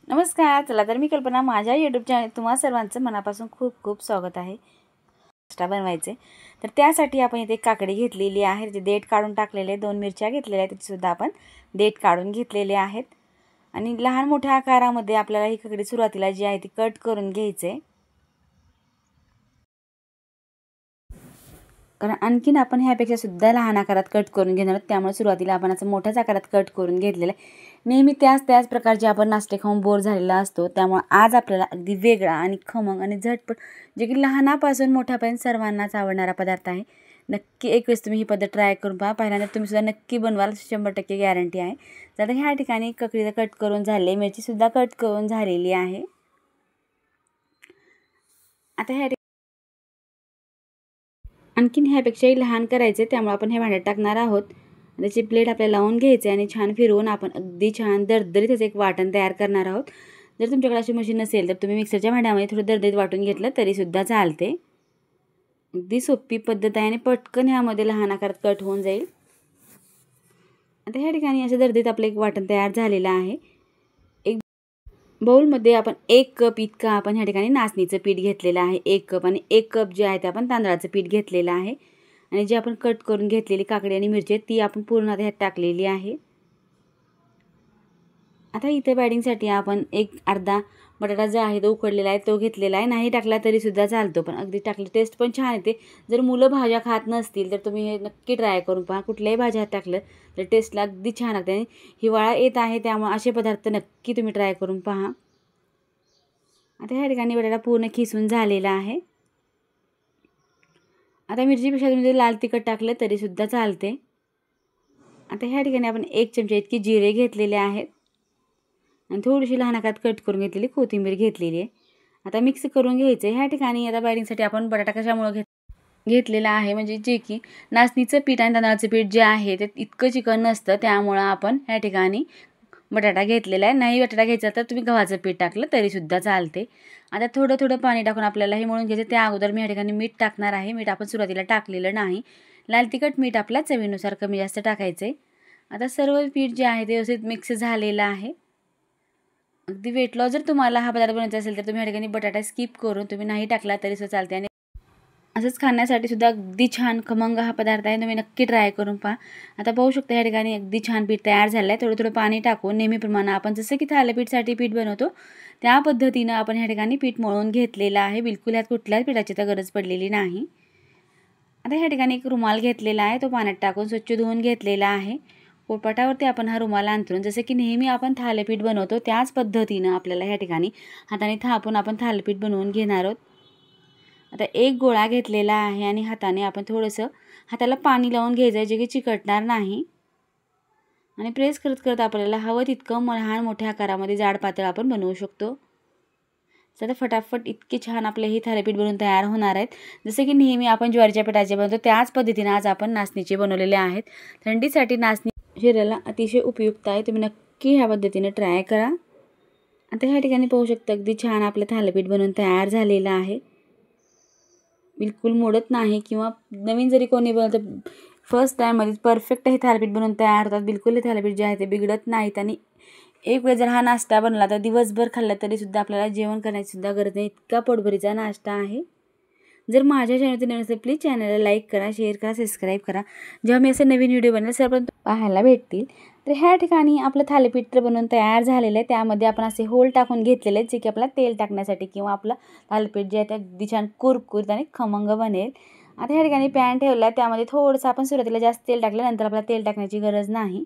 नमस्कार. चला तर मी कल्पना माझ्या यूट्यूब चॅनल तुम्हा सर्वांचं मनापासून खूप खूप स्वागत आहे. नाश्ता बनवायचे तर त्यासाठी आपण इथे काकडी घेतलेली आहे, जे देठ काढून टाकलेले, 2 मिरच्या घेतलेल्या आहेत, त्याचीसुद्धा आपण देठ काढून घेतलेले आहेत. आणि लहान मोठ्या आकारामध्ये आपल्याला ही काकडी सुरुवातीला जी आहे ती कट करून घ्यायचे, कारण आणखीन आपण ह्यापेक्षा सुद्धा लहान आकारात कट करून घेणार आहोत. त्यामुळे सुरुवातीला आपण असं मोठ्याच आकारात कट करून घेतलेलं आहे. नेहमी त्याच प्रकारचे आपण नाश्ते खाऊन बोर झालेला असतो, त्यामुळे आज आपल्याला अगदी वेगळा आणि खमंग आणि झटपट, जे की लहानापासून मोठ्यापर्यंत सर्वांनाच आवडणारा पदार्थ आहे. नक्की एक वेळेस तुम्ही ही पद्धत ट्राय करून पहा. पहिल्यांदा तुम्ही सुद्धा नक्की बनवाल, 100% गॅरंटी आहे. तर ह्या ठिकाणी काकडीला कट करून झाले, मिरचीसुद्धा कट करून झालेली आहे. आता ह्या आणखीन ह्यापेक्षाही लहान करायचे, त्यामुळे आपण हे भांड्यात टाकणार आहोत. त्याची प्लेट आपल्याला लावून घ्यायचे आणि छान फिरवून आपण अगदी छान दरदरीत त्याचं एक वाटण तयार करणार आहोत. जर तुमच्याकडे अशी मशीन नसेल तर तुम्ही मिक्सरच्या भांड्यामध्ये थोडं दरदरीत वाटून घेतलं तरीसुद्धा चालते. अगदी सोपी पद्धत आहे आणि पटकन ह्यामध्ये लहान आकारात कट होऊन जाईल. आता ह्या ठिकाणी असं दरदरीत आपलं एक वाटण तयार झालेलं आहे. एक बाउलमध्ये आपण 1 कप इतका आपण ह्या ठिकाणी नाचणीचं पीठ घेतलेलं आहे, 1 कप, आणि 1 कप जे आहे ते आपण तांदळाचं पीठ घेतलेलं आहे. आणि जी आपण कट करून घेतलेली काकडी आणि मिरची ती आपण पूर्ण ह्यात टाकलेली आहे. आता इथे बाइडिंगसाठी आपण एक अर्धा बटाटा जो आहे तो उकडलेला आहे तो घेतलेला आहे. नाही टाकला तरीसुद्धा चालतो, पण अगदी टाकलं टेस्ट पण छान येते. जर मुलं भाज्या खात नसतील तर तुम्ही हे नक्की ट्राय करून पहा. कुठल्याही भाज्या टाकलं तर टेस्टला अगदी छान लागते. आणि हिवाळा येत आहे त्यामुळे असे पदार्थ नक्की तुम्ही ट्राय करून पहा. आता ह्या ठिकाणी बटाटा पूर्ण खिसून झालेला आहे. आता मिरचीपेक्षा तुम्ही जर लाल तिखट टाकलं तरीसुद्धा चालते. आता ह्या ठिकाणी आपण 1 चमचा इतकी जिरे घेतलेले आहेत आणि थोडीशी लहान आकारात कट करून घेतलेली कोथिंबीर घेतलेली आहे. आता मिक्स करून घ्यायचं. ह्या ठिकाणी आता बाइडिंगसाठी आपण बटाटा कशामुळे घेतलेला आहे, म्हणजे जे की नाचणीचं पीठ आणि तांदळाचं पीठ जे आहे ते इतकं चिकन नसतं, त्यामुळं आपण ह्या ठिकाणी बटाटा घेतलेला आहे. नाही बटाटा घ्यायचा तर तुम्ही गव्हाचं पीठ टाकलं तरीसुद्धा चालते. आता थोडं थोडं पाणी टाकून आपल्याला हे मळून घ्यायचं. त्या अगोदर मी ह्या ठिकाणी मीठ टाकणार आहे. मीठ आपण सुरुवातीला टाकलेलं नाही. लाल तिखट मीठ आपल्या चवीनुसार कमी जास्त टाकायचं आहे. आता सर्व पीठ जे आहे ते व्यवस्थित मिक्स झालेलं आहे. अगदी वेट लॉस जर तुम्हाला हा पदार्थ बनवायचा असेल तर तुम्ही ह्या ठिकाणी बटाटा स्किप करून तुम्ही नाही टाकला तरीसुद्धा चालते. आणि असंच खाण्यासाठी सुद्धा अगदी छान खमंग हा पदार्थ आहे. तुम्ही नक्की ट्राय करून पहा. आता पाहू शकता ह्या ठिकाणी अगदी छान पीठ तयार झालं आहे. थोडं थोडं पाणी टाकून नेहमीप्रमाणे आपण जसं की थालीपीठसाठी पीठ बनवतो त्या पद्धतीनं आपण ह्या ठिकाणी पीठ मळून घेतलेलं आहे. बिलकुल ह्यात कुठल्याच पीठाची तर गरज पडलेली नाही. आता ह्या ठिकाणी एक रुमाल घेतलेला आहे, तो पाण्यात टाकून स्वच्छ धुवून घेतलेला आहे. पोळपाटावरती आपण हा रुमाल अंथरून जसं की नेहमी आपण थालीपीठ बनवतो त्याच पद्धतीनं आपल्याला ह्या ठिकाणी हाताने थापून आपण थालीपीठ बनवून घेणार आहोत. आता एक गोळा घेतलेला आहे आणि हाताने आपण थोडंसं हाताला पाणी लावून घ्यायचं आहे, जे की चिकटणार नाही. आणि प्रेस करत करत आपल्याला हवं तितकं लहान मोठ्या आकारामध्ये जाड पातळ आपण बनवू शकतो. तर फटाफट इतके छान आपले हे थालीपीठ बनवून तयार होणार आहेत. जसे की नेहमी आपण ज्वारीच्या पिठाचे बनवतो त्याच पद्धतीने आज आपण नाचणीचे बनवलेले आहेत. थंडीसाठी नाचणी शरीराला अतिशय उपयुक्त आहे. तुम्ही नक्की ह्या पद्धतीने ट्राय करा. आता ह्या ठिकाणी पाहू शकता अगदी छान आपलं थालीपीठ बनवून तयार झालेलं आहे. बिलकुल मोडत नाही, किंवा नवीन जरी कोणी बनवतं फर्स्ट टाईममध्ये परफेक्ट हे थालीपीठ बनवून तयार होतात. बिलकुल हे थालीपीठ जे आहे ते बिघडत नाहीत. आणि एक वेळ जर हा नाश्ता बनला तर दिवसभर खाल्ला तरीसुद्धा आपल्याला जेवण करण्याची सुद्धा गरज नाही, इतका पोटभरीचा नाश्ता आहे. जर माझ्या चॅनलचे नवीन असेल प्लीज चॅनलला लाईक करा, शेअर करा, सबस्क्राईब करा. जेव्हा मी असे नवीन व्हिडिओ बनवेल सर्वप्रथम पाहायला भेटतील. तर ह्या ठिकाणी आपलं थालीपीठ तर बनवून तयार झालेलं आहे. त्यामध्ये आपण असे होल टाकून घेतलेले आहेत, जे की आपल्याला तेल टाकण्यासाठी, किंवा आपलं थालीपीठ जे आहे ते अगदी छान कुरकुरीत आणि खमंग बनेल. आता ह्या ठिकाणी पॅन ठेवला आहे, त्यामध्ये थोडंसं आपण सुरुवातीला जास्त तेल टाकलं, नंतर आपल्याला तेल टाकण्याची गरज नाही.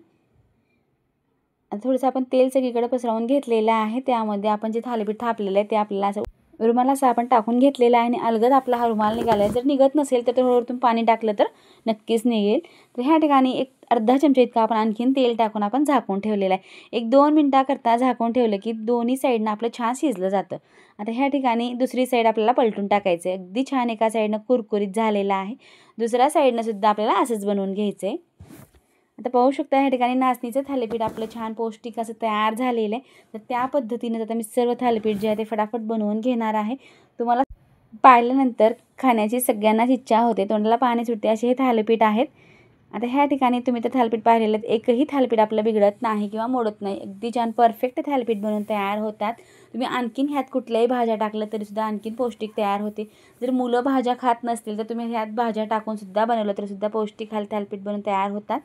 थोडंसं आपण तेल सगळीकडे पसरवून घेतलेलं आहे. त्यामध्ये आपण जे थालीपीठ थापलेलं आहे ते आपल्याला असं रुमाल असं आपण टाकून घेतलेला आहे आणि अलगद आपला हा रुमाल निघाला आहे. जर निघत नसेल तर थोडं पाणी टाकलं तर नक्कीच निघेल. तर ह्या ठिकाणी एक अर्धा चमचा इतका आपण आणखीन तेल टाकून आपण झाकून ठेवलेलं आहे. 1-2 मिनटाकरता झाकून ठेवलं की दोन्ही साईडनं आपलं छान शिजलं जातं. आता ह्या ठिकाणी दुसरी साईड आपल्याला पलटून टाकायचं आहे. अगदी छान एका साईडनं कुरकुरीत झालेला आहे, दुसऱ्या साईडनं सुद्धा आपल्याला असंच बनवून घ्यायचं आहे. आता पाहू शकता ह्या ठिकाणी नाचणीचं थालीपीठ आपलं छान पौष्टिक असं तयार झालेलं आहे. तर त्या पद्धतीने आता मी सर्व थालीपीठ जे आहे ते फटाफट बनवून घेणार आहे. तुम्हाला पाहिल्यानंतर खाण्याची सगळ्यांनाच इच्छा होते, तोंडाला पाणी सुटते असे हे थालीपीठ आहेत. आता ह्या ठिकाणी तुम्ही तर थालीपीठ पाहिलेलं, एकही थालीपीठ आपलं बिघडत नाही किंवा मोडत नाही. अगदी छान परफेक्ट थालीपीठ बनवून तयार होतात. तुम्ही आणखीन ह्यात कुठल्याही भाज्या टाकलं तरीसुद्धा आणखीन पौष्टिक तयार होते. जर मुलं भाज्या खात नसतील तर तुम्ही ह्यात भाज्या टाकूनसुद्धा बनवलं तरीसुद्धा पौष्टिक थालीपीठ बनवून तयार होतात.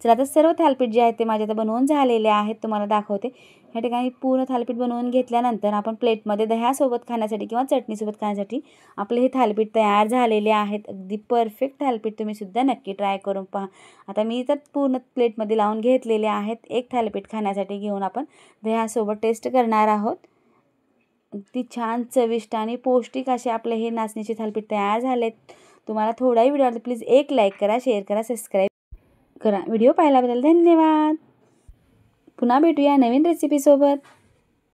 चला आता सर्व थालीपीठ जे आहेत ते माझे आता बनवून झालेले आहेत, तुम्हाला दाखवते. ह्या ठिकाणी पूर्ण थालीपीठ बनवून घेतल्यानंतर आपण प्लेटमध्ये दह्यासोबत खाण्यासाठी किंवा चटणीसोबत खाण्यासाठी आपले हे थालीपीठ तयार झालेले आहेत. अगदी परफेक्ट थालीपीठ तुम्हीसुद्धा नक्की ट्राय करून पहा. आता मी तर पूर्ण प्लेटमध्ये लावून घेतलेले आहेत. एक थालीपीठ खाण्यासाठी घेऊन आपण दह्यासोबत टेस्ट करणार आहोत. अगदी छान चविष्ट आणि पौष्टिक असे आपले हे नाचणीचे थालीपीठ तयार झालेत. तुम्हाला थोडाही व्हिडिओ आवडला प्लीज एक लाईक करा, शेअर करा, सबस्क्राईब करा. व्हिडिओ पाहिल्याबद्दल धन्यवाद. पुन्हा भेटूया नवीन रेसिपीसोबत.